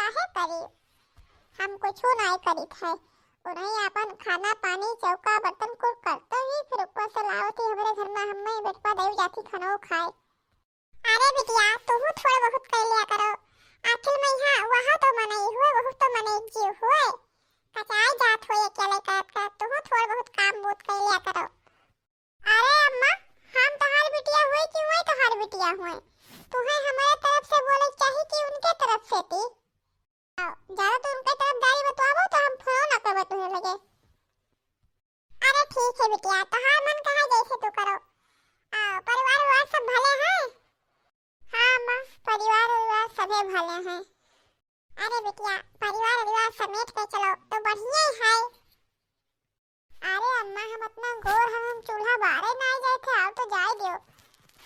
काहे करी? हम कुछ नहीं करी थे। उन्हें अपन खाना पानी चौका बर्तन को करते ही फिर ऊपर से लावती हमारे घर में हमें बेटवा देव जाती खाना खाए। अरे बिटिया तुम थोड़ा बहुत कर लिया करो। आखिर में यहाँ वहाँ तो मनाई हुए बहुत तो मनाई जी हुए कचाई जात हुए अकेले कर तुम थोड़ा बहुत काम बहुत कर लिया करो। अरे अम्मा हम तुम्हारी बिटिया हुए कि वही तुम्हारी बिटिया हुए? तुम्हें हमारे तरफ से बोले चाहिए कि उनके तरफ से थी? ज्यादा तो उनके तरफदारी बताओ तो हम फोन ना करबो तुम्हें लगे। अरे ठीक है बिटिया तुम्हारा मन कहा जैसे तू करो। परिवार वाला सब भले हैं? हाँ अम्मा परिवार वाला सभी भले हैं। अरे बिटिया परिवार वाला समेट के चलो तो बढ़िया है। अरे अम्मा हम अपना गोर हम चूल्हा बारे ना जाए थे आओ तो जाए दियो।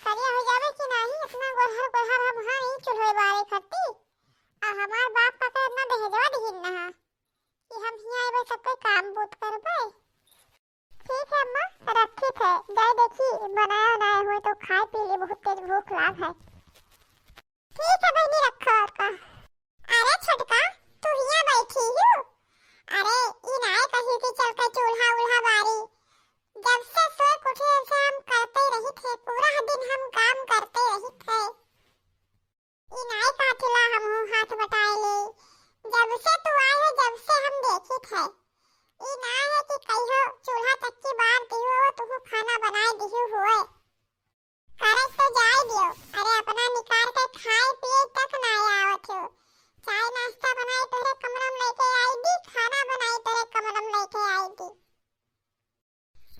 करिया हो जावे कि नहीं अपना गोहर हम हाँ ही चूल्हे बारे करती। हमार बाप का इतना दहेजवा दहीन ना कि हम ही आए सबके काम बूत कर पाए। ठीक है अम्मा रखी थे जाए देखी बनाया ना हुए तो खाए पी ले बहुत तेज भूख लाग है। ठीक है बहनी रखो का। अरे छोटका तू यहाँ बैठी हो? अरे इन आए कहीं की चल के चूल्हा उल्हा बारी जब से सोए उठे से हम करते रही थे पूरा दिन हम काम करते रही थे। इन आए का चूल्हा हम हाथ बटाए ले जब से तू आए है जब से हम देखी थे। इन आए है कि कहियो चूल्हा तक की बात दियो तुम खाना बनाए दियो हुए करे तो जाए दियो। अरे अपना निकाल के खाए पिए तक ना आवत हो। चाय नाश्ता बनाए तेरे कमरे में लेके आई दी खाना बनाई तेरे कमरे में लेके आई दी।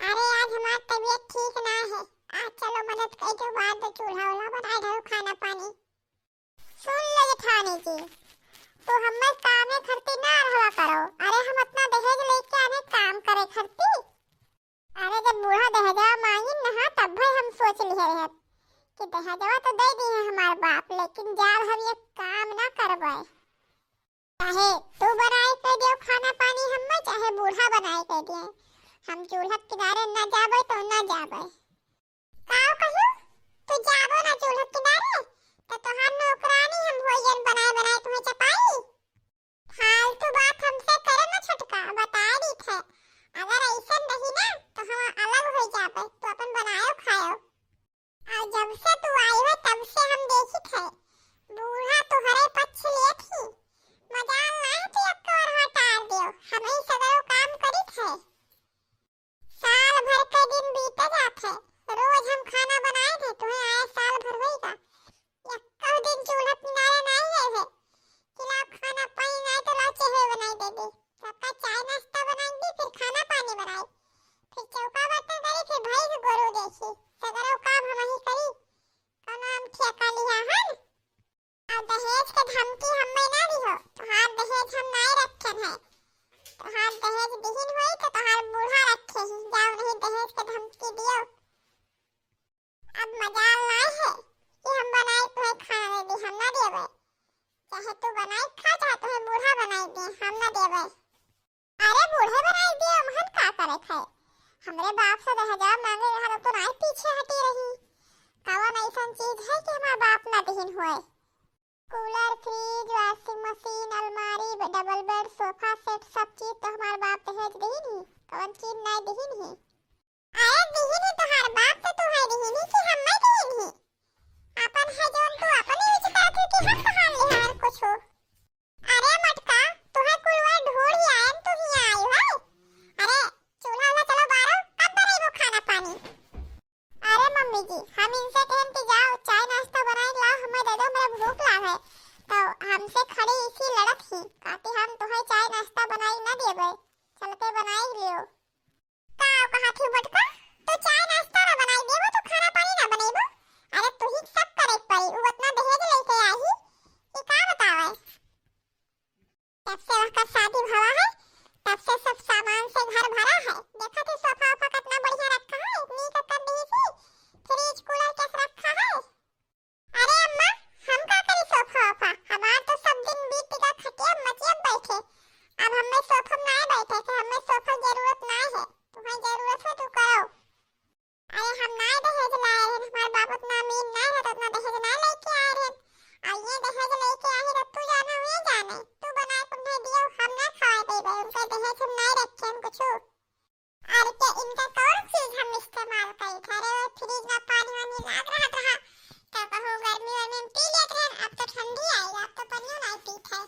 अरे आज हमारी तबीयत ठीक ना है आज चलो मदद कर दो बाद में चूल्हा वाला बनाए धरो खाना पानी। सुन लो जेठानी जी तो हमें काम में खर्ची ना रहा करो। अरे हम अपना दहेज लेके आने काम करे खर्ची। अरे जब बूढ़ा दहेजवा मांगी ना तब भाई हम सोच लिए रहे कि दहेजवा तो दे दी है हमारे बाप लेकिन जब हम ये काम ना करवाए चाहे तू बनाए कर दियो खाना पानी हमें चाहे बूढ़ा बनाए कर दिए हम चूल्हा किनारे ना जाबे तो ना जाबे। काओ कहू तू जाबो ना चूल्हा किनारे तो तोहार नौकरानी हम भोजन बनाए बनाए तुम्हें चपाई। फालतू बात हमसे करे ना छोटका बता दी थे अगर ऐसा नहीं ना तो हम अलग हो जाबे तो अपन बनायो खायो। और जब से तू आई है तब से हम देखी थे बूढ़ा तुम्हारे पक्ष लिए थी मजाल ना है तो एक और हटा दियो हम ही सगरो काम करी थे। साल भर के दिन बीते जाते रोज हम खाना बनाए थे तुम्हें आए साल भर होएगा एक दिन चूल्हा किनारे नहीं गए थे कि ला खाना पानी नहीं तो ला चेहरे बनाई दे दी सबका चाय नाश्ता बनाएंगी फिर खाना पानी बनाए फिर चौका बर्तन करी फिर भाई को गोरू देखी सगरो काम हम ही करी कौन हम ठेका लिया हम। और दहेज के धमकी हमें ना दियो तोहार दहेज हम नहीं रखन है तोहार दहेज दिहिन होई तो तोहार बूढ़ा रखे ही जाओ नहीं दहेज के धमकी दियो। अब मजाल ना है कि हम बनाए तुम्हें खाना दे हम ना देबे चाहे तू बनाए खा चाहे तुम्हें बूढ़ा बनाए दे हम ना देबे। अरे बूढ़े बनाए दिए हम का करे थे हमरे बाप से दहेज मांगे रहा तो नहीं पीछे हटी रही। कौन ऐसा चीज है कि हमारा बाप ना दिहिन होए? कूलर फ्रिज वॉशिंग मशीन अलमारी डबल बेड सोफा सेट सब चीज तो हमारे बाप दहेज दिहिन ही कौन चीज नहीं दिहिन ही? अरे दिहिन ही तोहार बाप से तू है दिहिन ही कि हम नहीं दिहिन ही? अपन है जोन तू अपने यूज करती कि हम कहां ले हर कुछ हो। अरे मटका तू है कुलवा ढोल ही आयन तू ही आई है। अरे चूल्हा वाला चलो बारो कब बनेबो खाना पानी? अरे मम्मी जी हम इनसे कहन कि जाओ चाय नाश्ता बनाए लाओ हमें दे दो मेरा भूख लाग है तो हमसे खड़ी इसी लड़त ही कहती हम तुम्हें चाय नाश्ता बनाई ना देबे चलते बनाई लियो। काओ कहा थी बटका तो चाय नाश्ता ना बनाई देबो तो खाना पानी ना बनेबो? अरे तू ही सब करे पई उ उतना दहेज लेके आई ये का बतावे? जब से वह का शादी भवा है तब से सब सामान से घर भरा है देखा थे सोफा ओफा कितना बढ़िया रखा है इतनी का कर दी थी फ्रिज कूलर कैसे रखा है। अरे अम्मा हम का करी सोफा ओफा हमार तो सब दिन बीत गया खटिया मचिया बैठे अब हमें सोफा में नहीं बैठे थे हमें सोफा जरूरत नहीं है तुम्हें जरूरत है तो करो। अरे हम नहीं दहेज लाए हैं हमारे बाप उतना अमीर नहीं रहता उतना दहेज नहीं लेके आए हैं और ये दहेज लेके आए हैं तो तू जाना हुए जाने છું और क्या इनका कौन चीज हम इस्तेमाल करी थारे फ्रिज में पानी वानी लाग रहा था तो कहूँ गर्मी में पी लेते हैं अब तो ठंडी आई अब तो पानी नहीं पीते हैं